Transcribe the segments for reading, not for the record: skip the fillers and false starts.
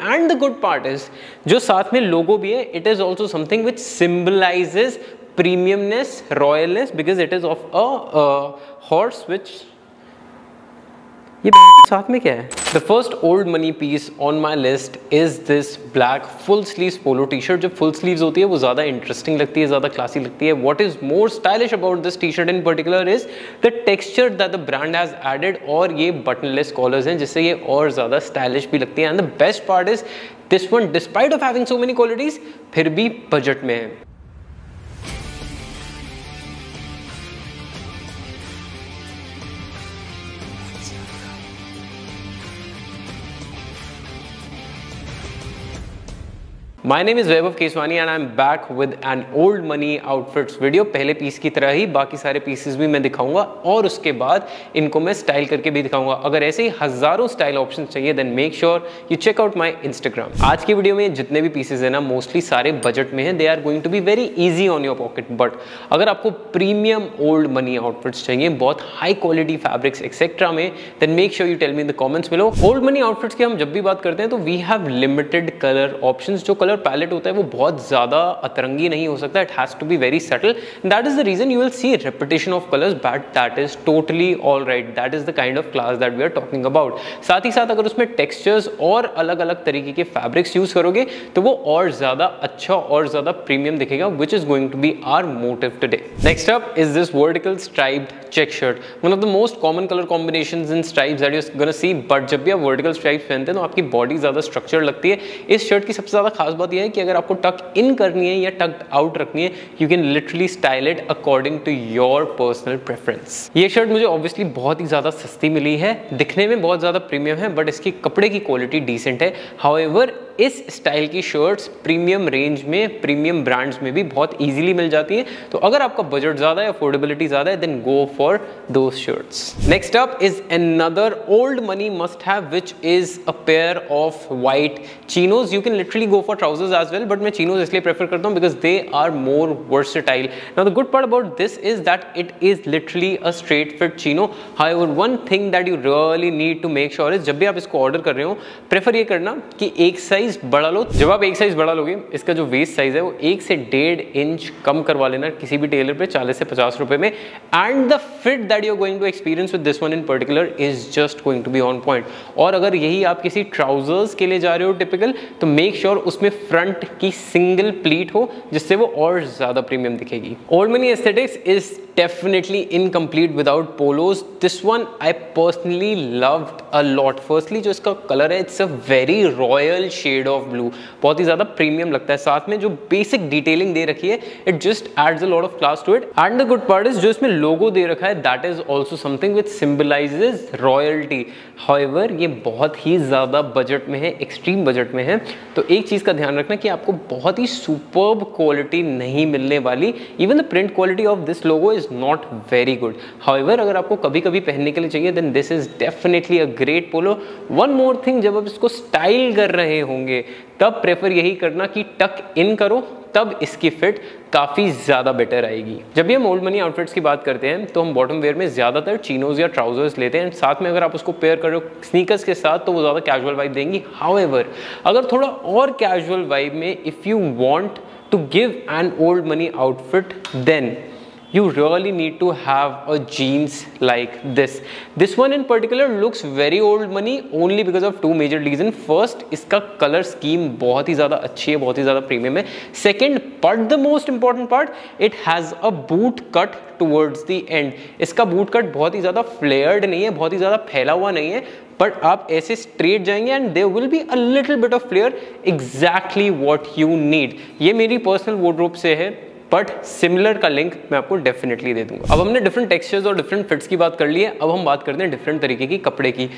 And the good part is जो साथ में लोगो भी है, it is also something which symbolizes premiumness, royalness, because it is of a horse which, ये साथ में क्या है? The first old money piece on my list is this black full sleeves polo T shirt. जो full sleeves होती है वो ज़्यादा इंटरेस्टिंग लगती है, ज़्यादा क्लासी लगती है। What is more stylish about this T shirt in particular is the texture that the brand has added, और ये बटनलेस कॉलर्स हैं जिससे ये और ज़्यादा स्टाइलिश भी लगती है। And the best part is this one, despite of having so many qualities, फिर भी बजट में है। My name is Vaibhav Keswani and I'm back with an old money outfits video। पहले पीस की तरह ही बाकी सारे पीसेस भी मैं दिखाऊंगा और उसके बाद इनको मैं स्टाइल करके भी दिखाऊंगा। अगर ऐसे ही हजारों स्टाइल ऑप्शन चाहिए then make sure you check out my Instagram. आज की वीडियो में जितने भी पीसेस है ना, मोस्टली सारे बजट में हैं। They are going to be very easy on your pocket. But अगर आपको प्रीमियम ओल्ड मनी आउटफिट्स चाहिए, बहुत हाई क्वालिटी फैब्रिक्स एक्सेट्रा में, then make sure you tell me in the comments below. Old money outfits की हम जब भी बात करते हैं तो we have limited colour options. जो कलर पैलेट होता है वो बहुत ज्यादा अतरंगी नहीं हो सकता, it has to be very subtle. That is the reason you will see repetition of colours, but that is totally all right. That is the kind of class that we are talking about. साथ ही साथ अगर उसमें textures और अलग अलग तरीके के फैब्रिक्स यूज करोगे तो वो और ज्यादा अच्छा और ज्यादा प्रीमियम दिखेगा, which is going to be our motive today. Next up is this vertical striped check shirt, one of the most common colour combinations in stripes that you are gonna see. But जब भी आप vertical stripes पहनते हैं तो आपकी body ज्यादा structure लगती है। इस शर्ट की सबसे ज्यादा खास बात यह है कि अगर आपको टक इन करनी है या टक आउट रखनी है, you can literally style it according to your personal preference. ये शर्ट मुझे ऑब्वियसली बहुत ही ज्यादा सस्ती मिली है, दिखने में बहुत ज्यादा प्रीमियम है, बट इसकी कपड़े की क्वालिटी डिसेंट है। हाउएवर इस स्टाइल की शर्ट्स प्रीमियम रेंज में, प्रीमियम ब्रांड्स में भी बहुत इजीली मिल जाती हैं। तो अगर आपका बजट ज्यादा है, अफोर्डेबिलिटी ज्यादा है, then go for those shirts. Next up is another old money must have, which is a pair of white chinos. You can literally go for trousers as well, but मैं chinos इसलिए prefer करता हूं because they are more versatile. Now the good part about this is that it is literally a straight fit chino. However one thing that you really need to make sure is, जब भी आप इसको order कर रहे हो, prefer ये करना कि एक साइज बड़ा लो। जब आप एक साइज बड़ा लोगे, इसका जो वेस्ट साइज है वो 1 से 1.5 इंच कम करवा लेना किसी भी टेलर पे 40 से 50 रुपए में। And the fit that you are going to experience with this one in particular is just going to be on point. और अगर यही आप किसी ट्राउजर्स के लिए जा रहे हो टिपिकल, तो मेक श्योर उसमें फ्रंट की सिंगल प्लीट हो, जिससे वो और ज्यादा प्रीमियम दिखेगी। Old money aesthetics is definitely incomplete without polos. This one I personally loved a lot. Firstly जो इसका कलर है, it's a very royal shade of blue, बहुत ही ज़्यादा प्रीमियम लगता है। साथ में जो बेसिक डिटेलिंग दे रखी है, it just adds a lot of class to it. And the good part is जो इसमें लोगो दे रखा है, that is also something which symbolizes royalty. However ये बहुत ही ज़्यादा बजट में है, एक्सट्रीम बजट में है। तो एक चीज़ का ध्यान रखना कि आपको बहुत ही सुपर्ब क्वालिटी नहीं मिलने वाली। Even the print quality of this logo is not very good. However अगर आपको कभी कभी पहनने के लिए चाहिए, then this is definitely a great polo. One more thing, जब आप इसको स्टाइल कर रहे होंगे तब प्रेफर यही करना कि टक इन करो, तब इसकी फिट काफ़ी ज़्यादा बेटर आएगी। जब भी हम ओल्ड मनी आउटफिट्स की बात करते हैं तो हम बॉटम वेयर में ज़्यादातर चिनोज या ट्राउजर्स लेते हैं। साथ में अगर आप उसको पेयर करो स्नीकर्स के साथ तो वो ज़्यादा कैजुअल वाइब देंगी। हाउएवर अगर थोड़ा और कैजुअल वाइब में if you want to give an old money outfit, then you really need to have a jeans like this. This one in particular looks very old money only because of two major reasons. First, इसका color scheme बहुत ही ज़्यादा अच्छी है, बहुत ही ज़्यादा premium है। Second, but the most important part, it has a boot cut towards the end. इसका boot cut बहुत ही ज़्यादा flared नहीं है, बहुत ही ज़्यादा फैला हुआ नहीं है, बट आप ऐसे स्ट्रेट जाएंगे and there will be a little bit of flare, exactly what you need. ये मेरी पर्सनल वार्डरोब से है, बट सिमिलर का लिंक मैं आपको डेफिनेटली दे दूंगा। अब हमने डिफरेंट टेक्सचर्स और डिफरेंट फिट्स की बात कर ली है, अब हम बात करते हैं डिफरेंट तरीके की कपड़े की।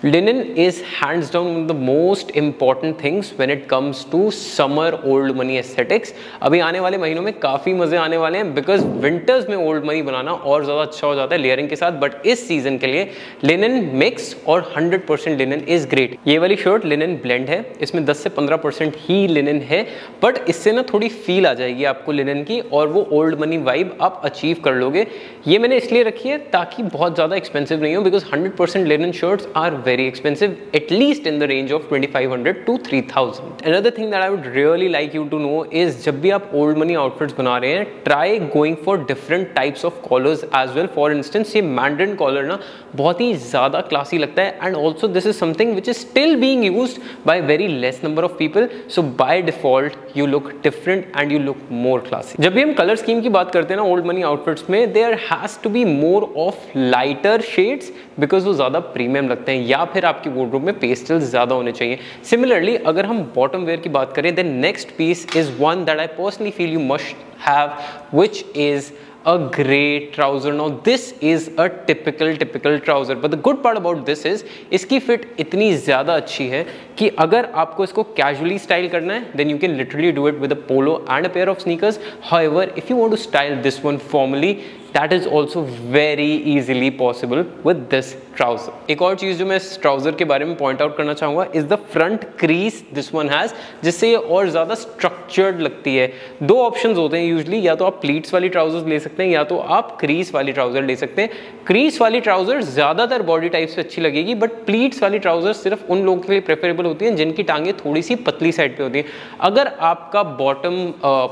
Linen is hands down one of the most important things when it comes to summer old money aesthetics. अभी आने वाले महीनों में काफ़ी मजे आने वाले हैं बिकॉज विंटर्स में ओल्ड मनी बनाना और ज़्यादा अच्छा हो जाता है लेयरिंग के साथ। बट इस सीजन के लिए लिनन मिक्स और 100% लिनन इज ग्रेट। ये वाली शर्ट लिनन ब्लेंड है, इसमें 10 से 15% ही लिनन है, बट इससे ना थोड़ी फील आ जाएगी आपको लिनन की और वो ओल्ड मनी वाइब आप अचीव कर लोगे। ये मैंने इसलिए रखी है ताकि बहुत ज़्यादा एक्सपेंसिव नहीं हो, because 100% linen shirts are very expensive, at least in the range of 2500 to 3000. Another thing that I would really like you to know is जब भी आप old money outfits बना रहे हैं, try going for different types of collars as well. For instance, ये Mandarin collar ना बहुत ही ज़्यादा classy लगता है, and also this is something which is still being used by very less number of people. So by default you look different and you look more classy. जब भी हम color scheme की बात करते हैं ना old money outfits में, there has to be more of lighter shades because वो ज़्यादा प्रीमियम लगते हैं, या फिर आपकी wardrobe में पेस्टल्स ज़्यादा होने चाहिए. Similarly, अगर हम बॉटम वेयर की बात करें, then next piece is one that I personally feel you must have, which is a grey trouser. Now this is a typical trouser, but the good part about this is इसकी fit इतनी ज़्यादा अच्छी है कि अगर आपको इसको casually style करना है, then you can literally do it with a polo and a pair of sneakers. However, if you want to style this one formally, that is also very easily possible with this trouser. एक और चीज़ जो मैं इस trouser के बारे में point out करना चाहूँगा is the front crease this one has, जिससे ये और ज़्यादा structured लगती है. दो options होते हैं usually, या तो आप pleats वाली trousers ले सकते हैं या तो आप crease वाली trouser ले सकते हैं. crease वाली trouser ज़्यादातर body type से अच्छी लगेगी, but pleats वाली trouser सिर्फ उन लोगों के लिए preferable होती हैं जिनकी टांगें थोड़ी सी पतली साइड पे होती हैं. अगर आपका bottom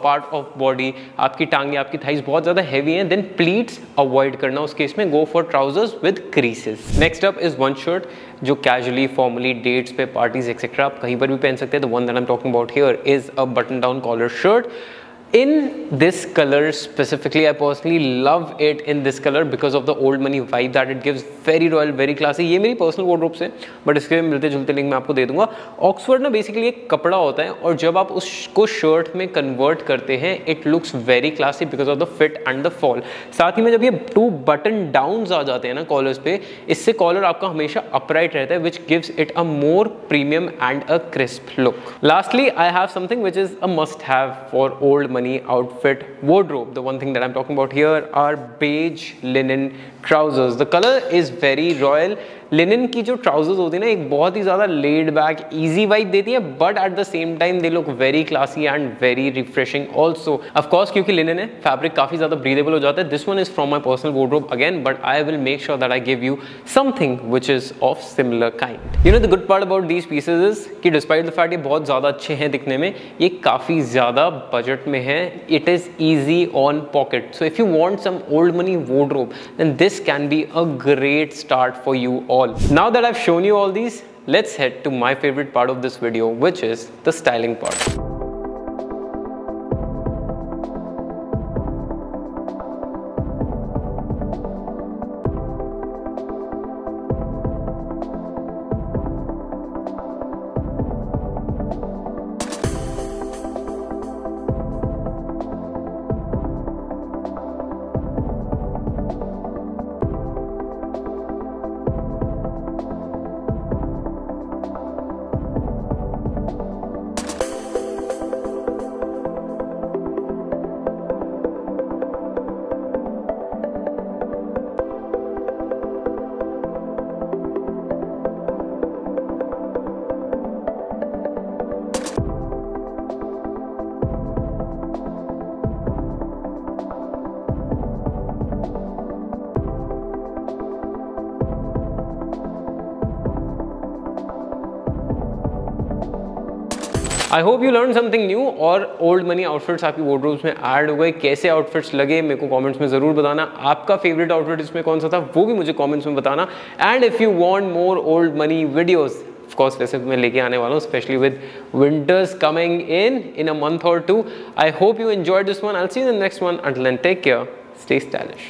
part of body, आपकी टांगें, आपकी thighs बहुत ज़्यादा heavy हैं, then pleats avoid करना. उस केस में go for trousers with creases. Next up is one shirt जो casually, formally, dates पे, parties etc. आप कहीं पर भी पहन सकते हैं. The one that I'm talking about here is a button-down collar shirt. In this color specifically, I personally love it in this color because of the old money vibe that it gives. Very royal, very classy. ये मेरी personal wardrobe से, but इसके मिलते जुलते link मैं आपको दे दूंगा. Oxford ना basically एक कपड़ा होता है और जब आप उसको shirt में convert करते हैं, it looks very classy because of the fit and the fall. साथ ही में जब ये 2 button downs आ जाते हैं ना collars पे, इससे collar आपका हमेशा upright रहता है, which gives it a more premium and a crisp look. Lastly, I have something which is a must-have for old money outfit wardrobe. The one thing that I'm talking about here are beige linen trousers. The color is very royal. Linen की जो trousers होती है ना, एक बहुत ही ज़्यादा laid back easy vibe देती है, but at the same time they look very classy and very refreshing also. Of course क्योंकि लिनन है, फैब्रिक काफ़ी ज़्यादा ब्रीदेबल हो जाता है. This one is from my personal wardrobe again, but I will make sure that I give you something which is of similar kind. You know the good part about these pieces is कि despite the fact ये बहुत ज़्यादा अच्छे हैं दिखने में, ये काफ़ी ज़्यादा बजट में है. It is easy on pocket. So if you want some old money wardrobe, then this can be a great start for you all. Now that I've shown you all these, let's head to my favorite part of this video, which is the styling part. I hope you learn something new. और old money outfits आपकी wardrobes में add हो गए. कैसे outfits लगे मेरे को comments में ज़रूर बताना. आपका फेवरेट आउटफिट इसमें कौन सा था वो भी मुझे कमेंट्स में बताना. And if you want more old money videos, of course वैसे मैं लेके आने वाला हूँ, specially with winters coming in a month और 2. I hope you enjoyed this one. I will see you in the next one. Until then take care, stay stylish.